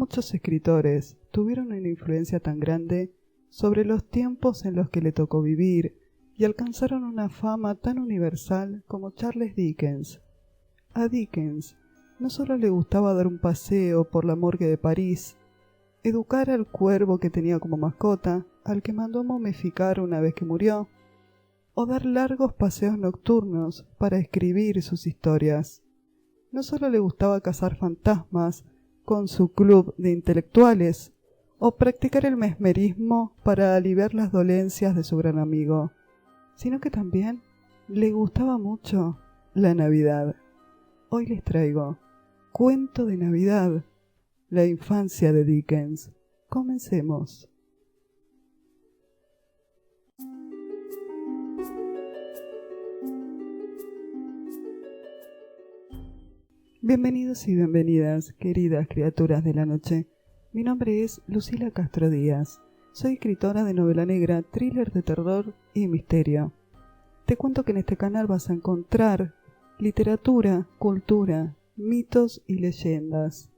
muchos escritores tuvieron una influencia tan grande sobre los tiempos en los que le tocó vivir y alcanzaron una fama tan universal como Charles Dickens. A Dickens no solo le gustaba dar un paseo por la morgue de París, educar al cuervo que tenía como mascota, al que mandó momificar una vez que murió, o dar largos paseos nocturnos para escribir sus historias. No solo le gustaba cazar fantasmas con su club de intelectuales, o practicar el mesmerismo para aliviar las dolencias de su gran amigo, sino que también le gustaba mucho la Navidad. Hoy les traigo Cuento de Navidad, la infancia de Dickens. Comencemos. Bienvenidos y bienvenidas, queridas criaturas de la noche. Mi nombre es Lucila Castro Díaz. Soy escritora de novela negra, thriller de terror y misterio. Te cuento que en este canal vas a encontrar literatura, cultura, mitos y leyendas.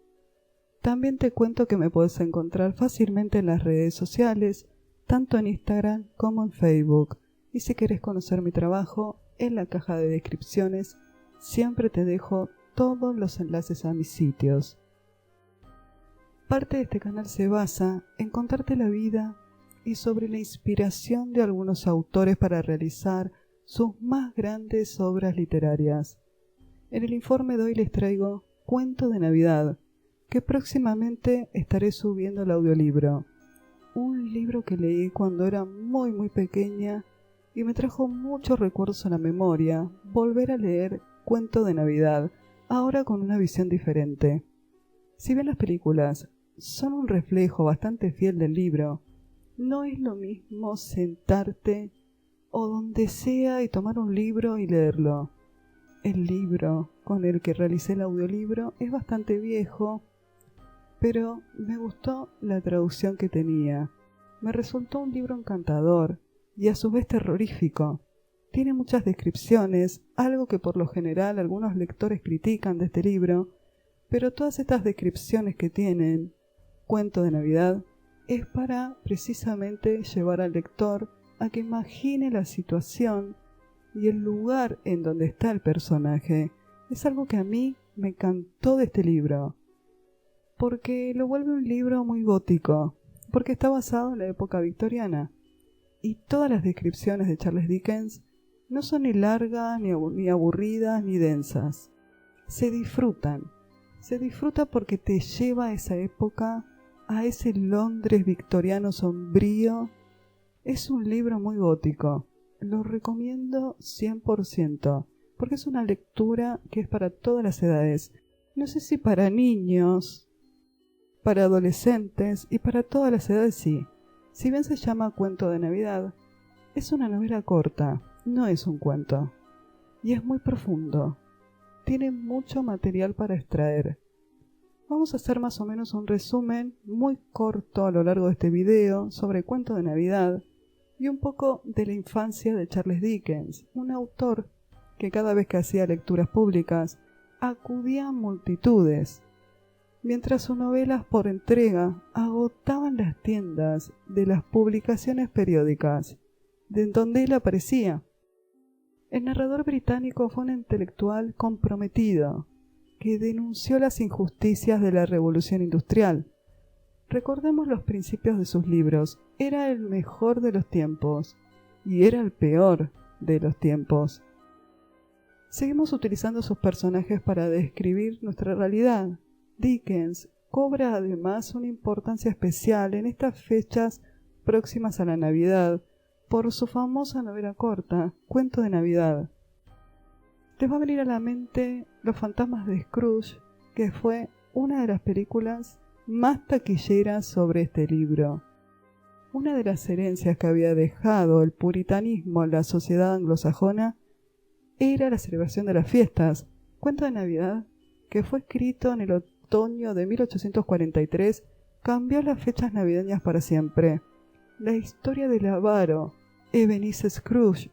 También te cuento que me puedes encontrar fácilmente en las redes sociales, tanto en Instagram como en Facebook. Y si quieres conocer mi trabajo, en la caja de descripciones siempre te dejo todos los enlaces a mis sitios. Parte de este canal se basa en contarte la vida y sobre la inspiración de algunos autores para realizar sus más grandes obras literarias. En el informe de hoy les traigo Cuento de Navidad, que próximamente estaré subiendo el audiolibro. Un libro que leí cuando era muy pequeña y me trajo muchos recuerdos a la memoria volver a leer Cuento de Navidad, ahora con una visión diferente. Si bien las películas son un reflejo bastante fiel del libro, no es lo mismo sentarte o donde sea y tomar un libro y leerlo. El libro con el que realicé el audiolibro es bastante viejo, pero me gustó la traducción que tenía. Me resultó un libro encantador y a su vez terrorífico. Tiene muchas descripciones, algo que por lo general algunos lectores critican de este libro, pero todas estas descripciones que tienen Cuento de Navidad es para precisamente llevar al lector a que imagine la situación y el lugar en donde está el personaje. Es algo que a mí me encantó de este libro, porque lo vuelve un libro muy gótico, porque está basado en la época victoriana, y todas las descripciones de Charles Dickens no son ni largas, ni aburridas, ni densas. Se disfruta porque te lleva a esa época, a ese Londres victoriano sombrío. Es un libro muy gótico. Lo recomiendo 100%, porque es una lectura que es para todas las edades. No sé si para niños, para adolescentes y para todas las edades sí. Si bien se llama Cuento de Navidad, es una novela corta, no es un cuento. Y es muy profundo. Tiene mucho material para extraer. Vamos a hacer más o menos un resumen muy corto a lo largo de este video sobre Cuento de Navidad y un poco de la infancia de Charles Dickens, un autor que cada vez que hacía lecturas públicas acudía a multitudes, mientras sus novelas por entrega agotaban las tiendas de las publicaciones periódicas, de donde él aparecía. El narrador británico fue un intelectual comprometido, que denunció las injusticias de la Revolución Industrial. Recordemos los principios de sus libros. Era el mejor de los tiempos y era el peor de los tiempos. Seguimos utilizando sus personajes para describir nuestra realidad. Dickens cobra además una importancia especial en estas fechas próximas a la Navidad por su famosa novela corta, Cuento de Navidad. Les va a venir a la mente Los fantasmas de Scrooge, que fue una de las películas más taquilleras sobre este libro. Una de las herencias que había dejado el puritanismo en la sociedad anglosajona era la celebración de las fiestas. Cuento de Navidad, que fue escrito en el otoño de 1843, cambió las fechas navideñas para siempre. La historia del avaro Ebenezer Scrooge,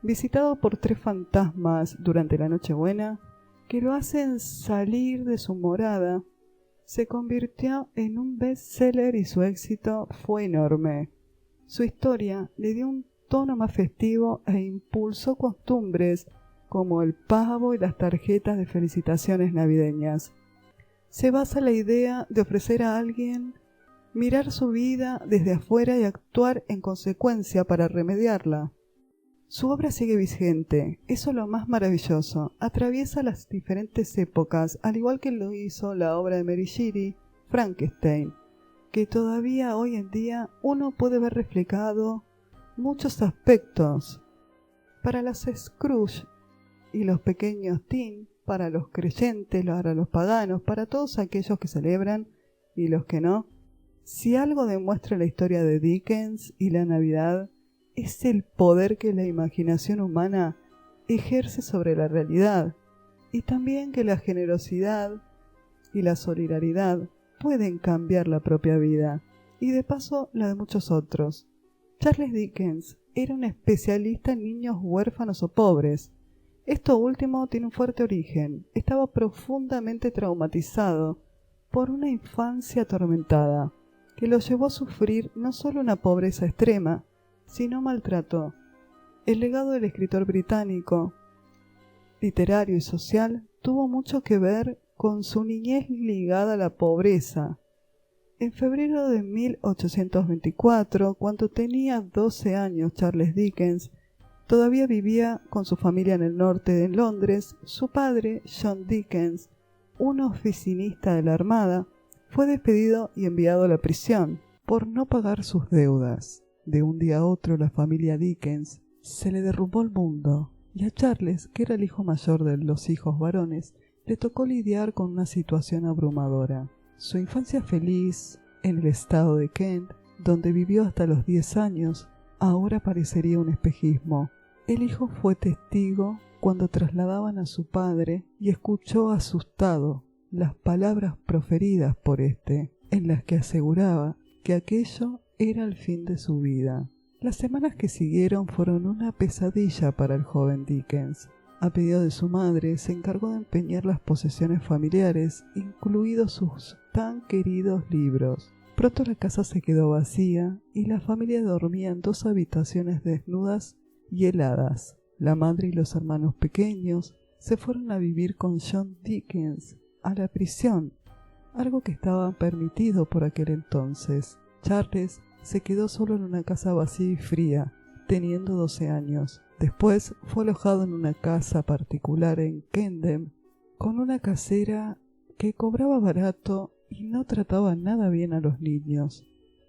visitado por 3 fantasmas durante la Nochebuena, que lo hacen salir de su morada se convirtió en un bestseller y su éxito fue enorme. Su historia le dio un tono más festivo e impulsó costumbres como el pavo y las tarjetas de felicitaciones navideñas. Se basa en la idea de ofrecer a alguien mirar su vida desde afuera y actuar en consecuencia para remediarla. Su obra sigue vigente, eso es lo más maravilloso, atraviesa las diferentes épocas, al igual que lo hizo la obra de Mary Shelley, Frankenstein, que todavía hoy en día uno puede ver reflejado muchos aspectos. Para los Scrooge y los pequeños teen, para los creyentes, para los paganos, para todos aquellos que celebran y los que no, si algo demuestra la historia de Dickens y la Navidad, es el poder que la imaginación humana ejerce sobre la realidad, y también que la generosidad y la solidaridad pueden cambiar la propia vida, y de paso la de muchos otros. Charles Dickens era un especialista en niños huérfanos o pobres. Esto último tiene un fuerte origen. Estaba profundamente traumatizado por una infancia atormentada, que lo llevó a sufrir no solo una pobreza extrema, sino maltrato. El legado del escritor británico, literario y social, tuvo mucho que ver con su niñez ligada a la pobreza. En febrero de 1824, cuando tenía 12 años, Charles Dickens todavía vivía con su familia en el norte de Londres. Su padre, John Dickens, un oficinista de la Armada, fue despedido y enviado a la prisión por no pagar sus deudas. De un día a otro, la familia Dickens se le derrumbó el mundo, y a Charles, que era el hijo mayor de los hijos varones, le tocó lidiar con una situación abrumadora. Su infancia feliz en el estado de Kent, donde vivió hasta los 10 años, ahora parecería un espejismo. El hijo fue testigo cuando trasladaban a su padre y escuchó asustado las palabras proferidas por éste, en las que aseguraba que aquello era el fin de su vida. Las semanas que siguieron fueron una pesadilla para el joven Dickens. A pedido de su madre, se encargó de empeñar las posesiones familiares, incluidos sus tan queridos libros. Pronto la casa se quedó vacía y la familia dormía en 2 habitaciones desnudas y heladas. La madre y los hermanos pequeños se fueron a vivir con John Dickens a la prisión, algo que estaba permitido por aquel entonces. Charles se quedó solo en una casa vacía y fría, teniendo 12 años. Después fue alojado en una casa particular en Camden, con una casera que cobraba barato y no trataba nada bien a los niños.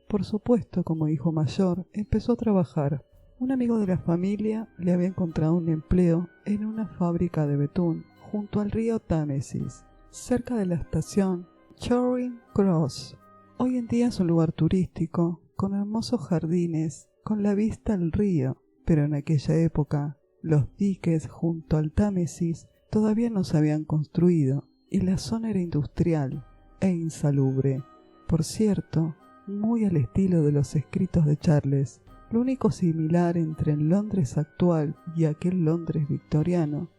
Por supuesto, como hijo mayor, empezó a trabajar. Un amigo de la familia le había encontrado un empleo en una fábrica de betún junto al río Támesis, cerca de la estación Charing Cross. Hoy en día es un lugar turístico, con hermosos jardines, con la vista al río, pero en aquella época los diques junto al Támesis todavía no se habían construido y la zona era industrial e insalubre. Por cierto, muy al estilo de los escritos de Charles. Lo único similar entre el Londres actual y aquel Londres victoriano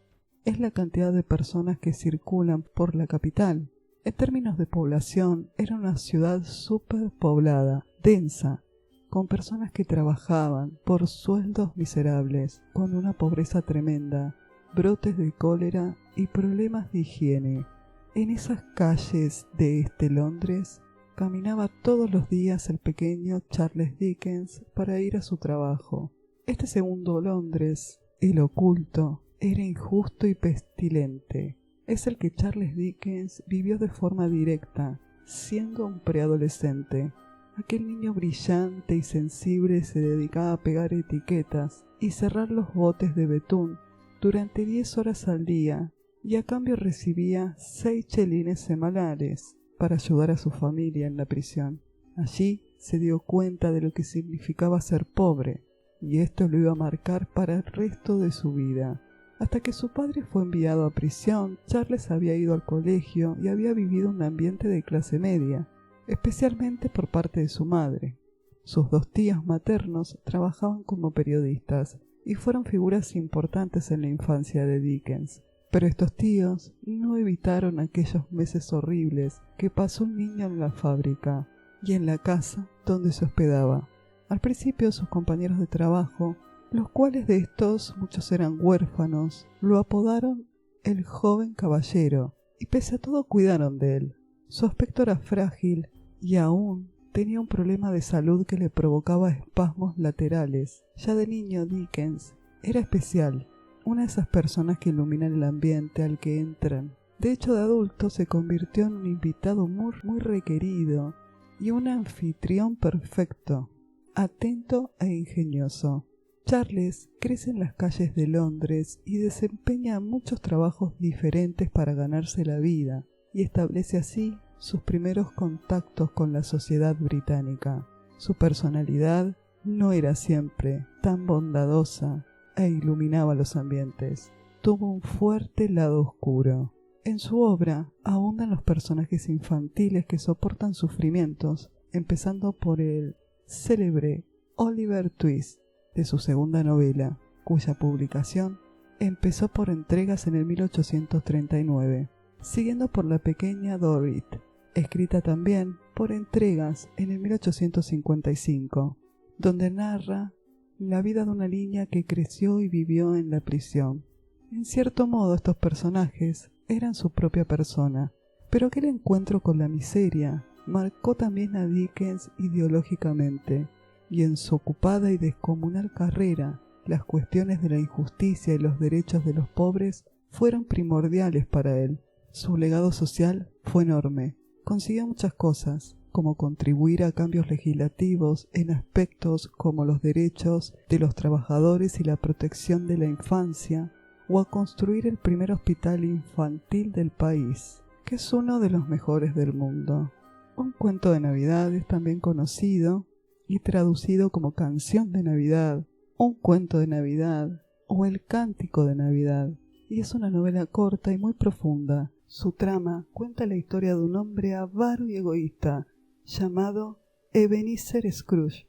es la cantidad de personas que circulan por la capital. En términos de población, era una ciudad superpoblada, densa, con personas que trabajaban por sueldos miserables, con una pobreza tremenda, brotes de cólera y problemas de higiene. En esas calles de este Londres caminaba todos los días el pequeño Charles Dickens para ir a su trabajo. Este segundo Londres, el oculto, era injusto y pestilente. Es el que Charles Dickens vivió de forma directa, siendo un preadolescente. Aquel niño brillante y sensible se dedicaba a pegar etiquetas y cerrar los botes de betún durante 10 horas al día, y a cambio recibía 6 chelines semanales para ayudar a su familia en la prisión. Allí se dio cuenta de lo que significaba ser pobre, y esto lo iba a marcar para el resto de su vida. Hasta que su padre fue enviado a prisión, Charles había ido al colegio y había vivido un ambiente de clase media, especialmente por parte de su madre. Sus 2 tíos maternos trabajaban como periodistas y fueron figuras importantes en la infancia de Dickens. Pero estos tíos no evitaron aquellos meses horribles que pasó un niño en la fábrica y en la casa donde se hospedaba. Al principio sus compañeros de trabajo, los cuales de estos muchos eran huérfanos, lo apodaron el joven caballero, y pese a todo cuidaron de él. Su aspecto era frágil y aún tenía un problema de salud que le provocaba espasmos laterales. Ya de niño Dickens era especial, una de esas personas que iluminan el ambiente al que entran. De hecho, de adulto se convirtió en un invitado muy requerido y un anfitrión perfecto, atento e ingenioso. Charles crece en las calles de Londres y desempeña muchos trabajos diferentes para ganarse la vida, y establece así sus primeros contactos con la sociedad británica. Su personalidad no era siempre tan bondadosa e iluminaba los ambientes. Tuvo un fuerte lado oscuro. En su obra abundan los personajes infantiles que soportan sufrimientos, empezando por el célebre Oliver Twist de su segunda novela, cuya publicación empezó por entregas en el 1839, siguiendo por la pequeña Dorrit, escrita también por entregas en el 1855, donde narra la vida de una niña que creció y vivió en la prisión. En cierto modo estos personajes eran su propia persona, pero aquel encuentro con la miseria marcó también a Dickens ideológicamente, y en su ocupada y descomunal carrera, las cuestiones de la injusticia y los derechos de los pobres fueron primordiales para él. Su legado social fue enorme. Consiguió muchas cosas, como contribuir a cambios legislativos en aspectos como los derechos de los trabajadores y la protección de la infancia, o a construir el primer hospital infantil del país, que es uno de los mejores del mundo. Un cuento de Navidad es también conocido y traducido como Canción de Navidad, Un cuento de Navidad o El cántico de Navidad, y es una novela corta y muy profunda. Su trama cuenta la historia de un hombre avaro y egoísta llamado Ebenezer Scrooge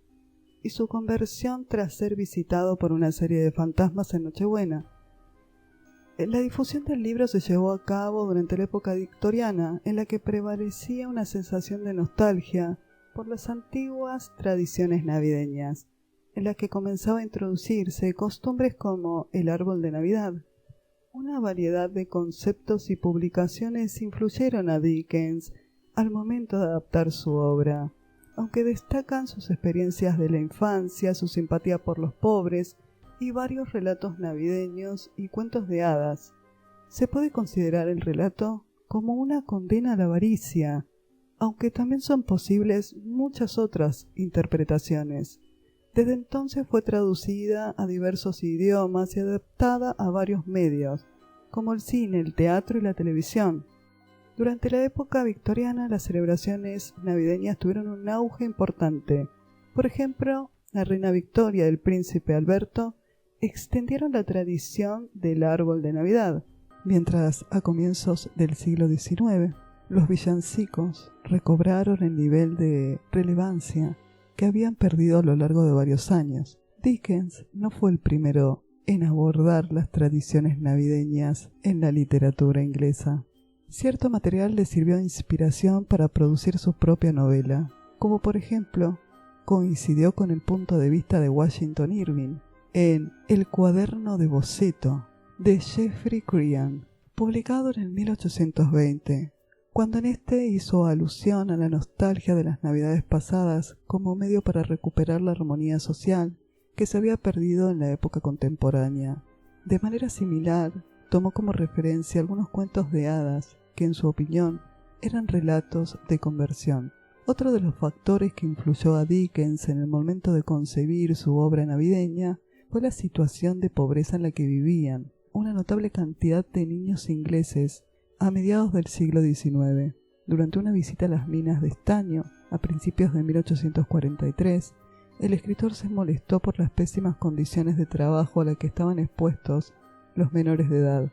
y su conversión tras ser visitado por una serie de fantasmas en Nochebuena. La difusión del libro se llevó a cabo durante la época victoriana, en la que prevalecía una sensación de nostalgia por las antiguas tradiciones navideñas, en las que comenzaba a introducirse costumbres como el árbol de Navidad. Una variedad de conceptos y publicaciones influyeron a Dickens al momento de adaptar su obra, aunque destacan sus experiencias de la infancia, su simpatía por los pobres y varios relatos navideños y cuentos de hadas. Se puede considerar el relato como una condena a la avaricia, aunque también son posibles muchas otras interpretaciones. Desde entonces fue traducida a diversos idiomas y adaptada a varios medios, como el cine, el teatro y la televisión. Durante la época victoriana, las celebraciones navideñas tuvieron un auge importante. Por ejemplo, la reina Victoria y el príncipe Alberto extendieron la tradición del árbol de Navidad, mientras a comienzos del siglo XIX los villancicos recobraron el nivel de relevancia que habían perdido a lo largo de varios años. Dickens no fue el primero en abordar las tradiciones navideñas en la literatura inglesa. Cierto material le sirvió de inspiración para producir su propia novela, como por ejemplo coincidió con el punto de vista de Washington Irving en El cuaderno de boceto de Geoffrey Crayon, publicado en el 1820, cuando en este hizo alusión a la nostalgia de las navidades pasadas como medio para recuperar la armonía social que se había perdido en la época contemporánea. De manera similar, tomó como referencia algunos cuentos de hadas que, en su opinión, eran relatos de conversión. Otro de los factores que influyó a Dickens en el momento de concebir su obra navideña fue la situación de pobreza en la que vivían una notable cantidad de niños ingleses a mediados del siglo XIX. Durante una visita a las minas de estaño a principios de 1843, el escritor se molestó por las pésimas condiciones de trabajo a las que estaban expuestos los menores de edad.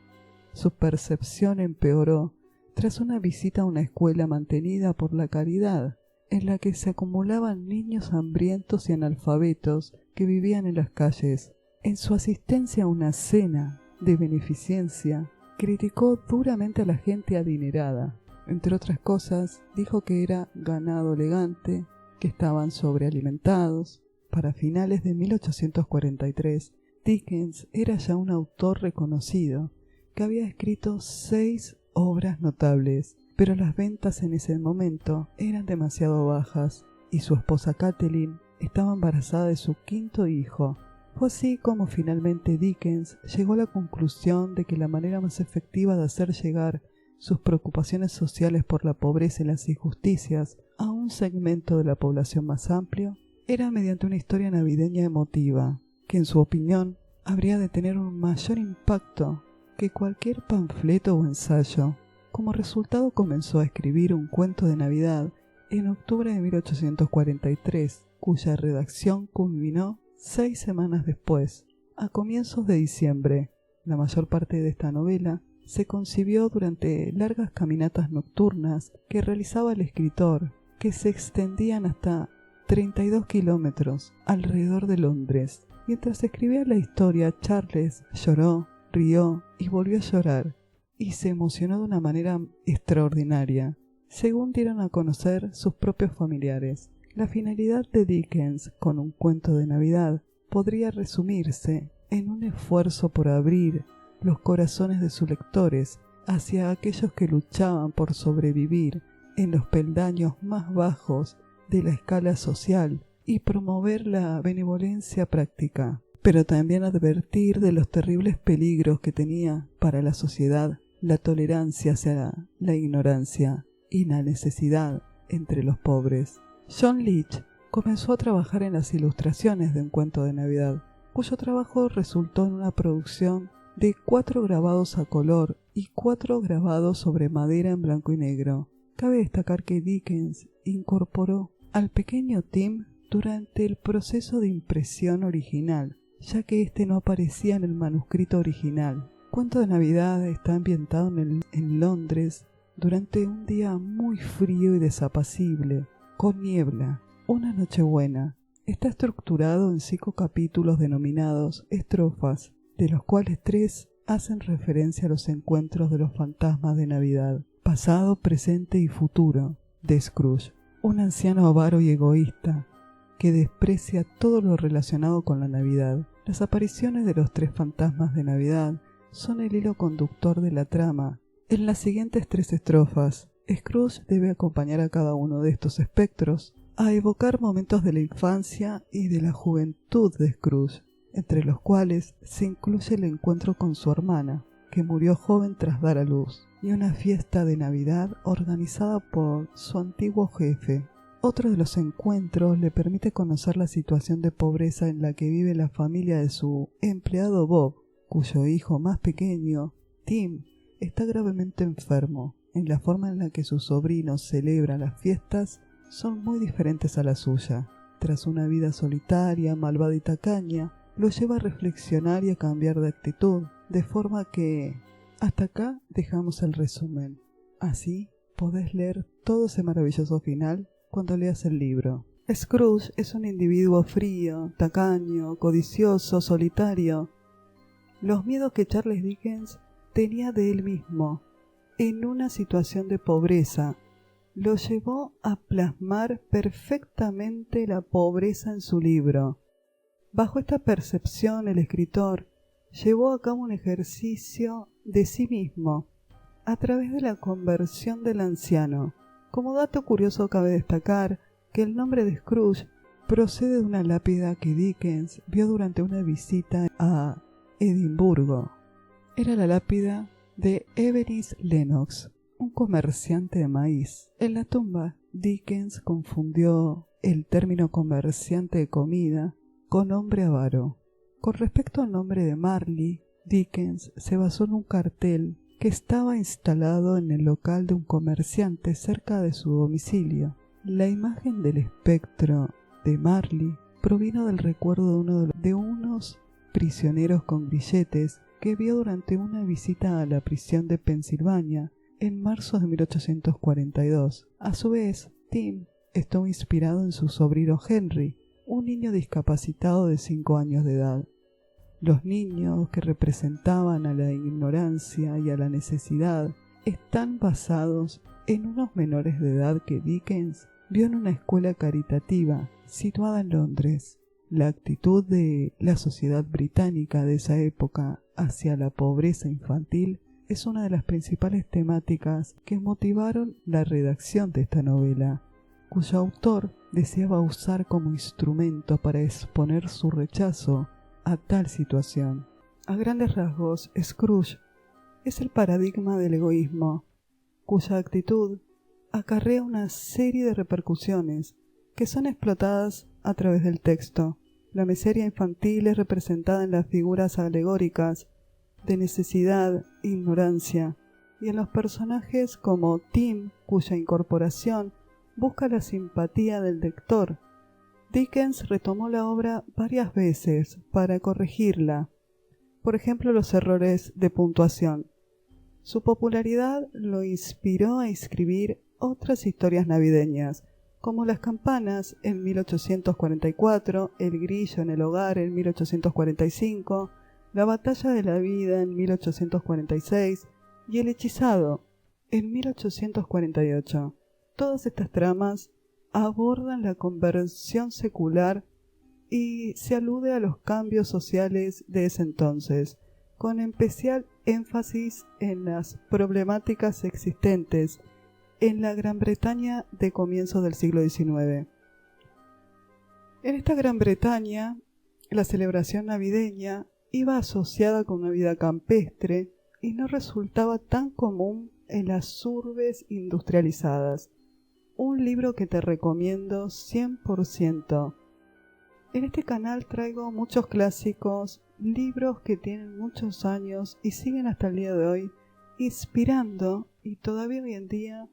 Su percepción empeoró tras una visita a una escuela mantenida por la caridad, en la que se acumulaban niños hambrientos y analfabetos que vivían en las calles. En su asistencia a una cena de beneficencia, criticó duramente a la gente adinerada. Entre otras cosas, dijo que era ganado elegante, que estaban sobrealimentados. Para finales de 1843, Dickens era ya un autor reconocido, que había escrito 6 obras notables, pero las ventas en ese momento eran demasiado bajas y su esposa Kathleen estaba embarazada de su 5º hijo. Fue así como finalmente Dickens llegó a la conclusión de que la manera más efectiva de hacer llegar sus preocupaciones sociales por la pobreza y las injusticias a un segmento de la población más amplio era mediante una historia navideña emotiva, que en su opinión habría de tener un mayor impacto que cualquier panfleto o ensayo. Como resultado comenzó a escribir un cuento de Navidad en octubre de 1843, cuya redacción culminó 6 semanas después, a comienzos de diciembre. La mayor parte de esta novela se concibió durante largas caminatas nocturnas que realizaba el escritor, que se extendían hasta 32 kilómetros alrededor de Londres. Mientras escribía la historia, Charles lloró, rió y volvió a llorar, y se emocionó de una manera extraordinaria, según dieron a conocer sus propios familiares. La finalidad de Dickens con un cuento de Navidad podría resumirse en un esfuerzo por abrir los corazones de sus lectores hacia aquellos que luchaban por sobrevivir en los peldaños más bajos de la escala social y promover la benevolencia práctica, pero también advertir de los terribles peligros que tenía para la sociedad la tolerancia hacia la ignorancia y la necesidad entre los pobres. John Leech comenzó a trabajar en las ilustraciones de un cuento de Navidad, cuyo trabajo resultó en una producción de 4 grabados a color y 4 grabados sobre madera en blanco y negro. Cabe destacar que Dickens incorporó al pequeño Tim durante el proceso de impresión original, ya que este no aparecía en el manuscrito original. Cuento de Navidad está ambientado en Londres durante un día muy frío y desapacible, con niebla, una Nochebuena. Está estructurado en 5 capítulos denominados estrofas, de los cuales 3 hacen referencia a los encuentros de los fantasmas de Navidad, pasado, presente y futuro, de Scrooge, un anciano avaro y egoísta que desprecia todo lo relacionado con la Navidad. Las apariciones de los 3 fantasmas de Navidad son el hilo conductor de la trama. En las siguientes 3 estrofas, Scrooge debe acompañar a cada uno de estos espectros a evocar momentos de la infancia y de la juventud de Scrooge, entre los cuales se incluye el encuentro con su hermana, que murió joven tras dar a luz, y una fiesta de Navidad organizada por su antiguo jefe. Otro de los encuentros le permite conocer la situación de pobreza en la que vive la familia de su empleado Bob, cuyo hijo más pequeño, Tim, está gravemente enfermo. En la forma en la que sus sobrinos celebran las fiestas son muy diferentes a la suya. Tras una vida solitaria, malvada y tacaña, lo lleva a reflexionar y a cambiar de actitud, de forma que hasta acá dejamos el resumen. Así podés leer todo ese maravilloso final cuando leas el libro. Scrooge es un individuo frío, tacaño, codicioso, solitario. Los miedos que Charles Dickens tenía de él mismo en una situación de pobreza lo llevó a plasmar perfectamente la pobreza en su libro. Bajo esta percepción, el escritor llevó a cabo un ejercicio de sí mismo a través de la conversión del anciano. Como dato curioso cabe destacar que el nombre de Scrooge procede de una lápida que Dickens vio durante una visita a Edimburgo. Era la lápida de Ebenezer Lennox, un comerciante de maíz. En la tumba, Dickens confundió el término comerciante de comida con hombre avaro. Con respecto al nombre de Marley, Dickens se basó en un cartel que estaba instalado en el local de un comerciante cerca de su domicilio. La imagen del espectro de Marley provino del recuerdo de unos prisioneros con grilletes que vio durante una visita a la prisión de Pensilvania en marzo de 1842. A su vez, Tim estuvo inspirado en su sobrino Henry, un niño discapacitado de 5 años de edad. Los niños que representaban a la ignorancia y a la necesidad están basados en unos menores de edad que Dickens vio en una escuela caritativa situada en Londres. La actitud de la sociedad británica de esa época hacia la pobreza infantil es una de las principales temáticas que motivaron la redacción de esta novela, cuyo autor deseaba usar como instrumento para exponer su rechazo a tal situación. A grandes rasgos, Scrooge es el paradigma del egoísmo, cuya actitud acarrea una serie de repercusiones que son explotadas a través del texto. La miseria infantil es representada en las figuras alegóricas de necesidad e ignorancia, y en los personajes como Tim, cuya incorporación busca la simpatía del lector. Dickens retomó la obra varias veces para corregirla, por ejemplo los errores de puntuación. Su popularidad lo inspiró a escribir otras historias navideñas, como Las campanas en 1844, El grillo en el hogar en 1845, La batalla de la vida en 1846 y El hechizado en 1848. Todas estas tramas abordan la conversión secular y se alude a los cambios sociales de ese entonces, con especial énfasis en las problemáticas existentes en la Gran Bretaña de comienzos del siglo XIX. En esta Gran Bretaña, la celebración navideña iba asociada con una vida campestre y no resultaba tan común en las urbes industrializadas. Un libro que te recomiendo 100%. En este canal traigo muchos clásicos, libros que tienen muchos años y siguen hasta el día de hoy inspirando, y todavía hoy en día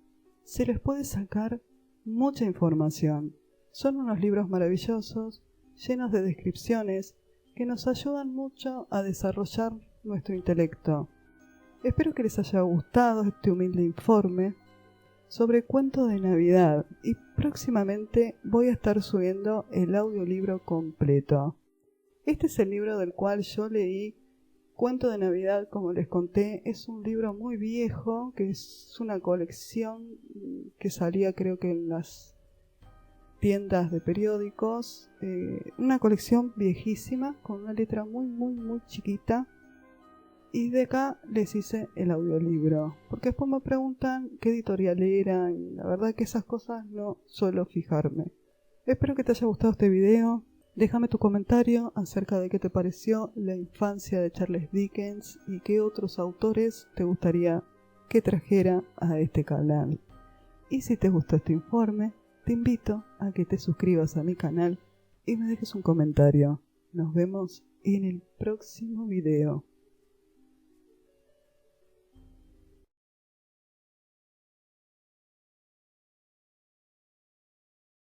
se les puede sacar mucha información. Son unos libros maravillosos, llenos de descripciones que nos ayudan mucho a desarrollar nuestro intelecto. Espero que les haya gustado este humilde informe sobre cuentos de Navidad, y próximamente voy a estar subiendo el audiolibro completo. Este es el libro del cual yo leí Cuento de Navidad, como les conté. Es un libro muy viejo, que es una colección que salía creo que en las tiendas de periódicos, una colección viejísima con una letra muy chiquita, y de acá les hice el audiolibro, porque después me preguntan qué editorial era y la verdad que esas cosas no suelo fijarme. Espero que te haya gustado este video. Déjame tu comentario acerca de qué te pareció la infancia de Charles Dickens y qué otros autores te gustaría que trajera a este canal. Y si te gustó este informe, te invito a que te suscribas a mi canal y me dejes un comentario. Nos vemos en el próximo video.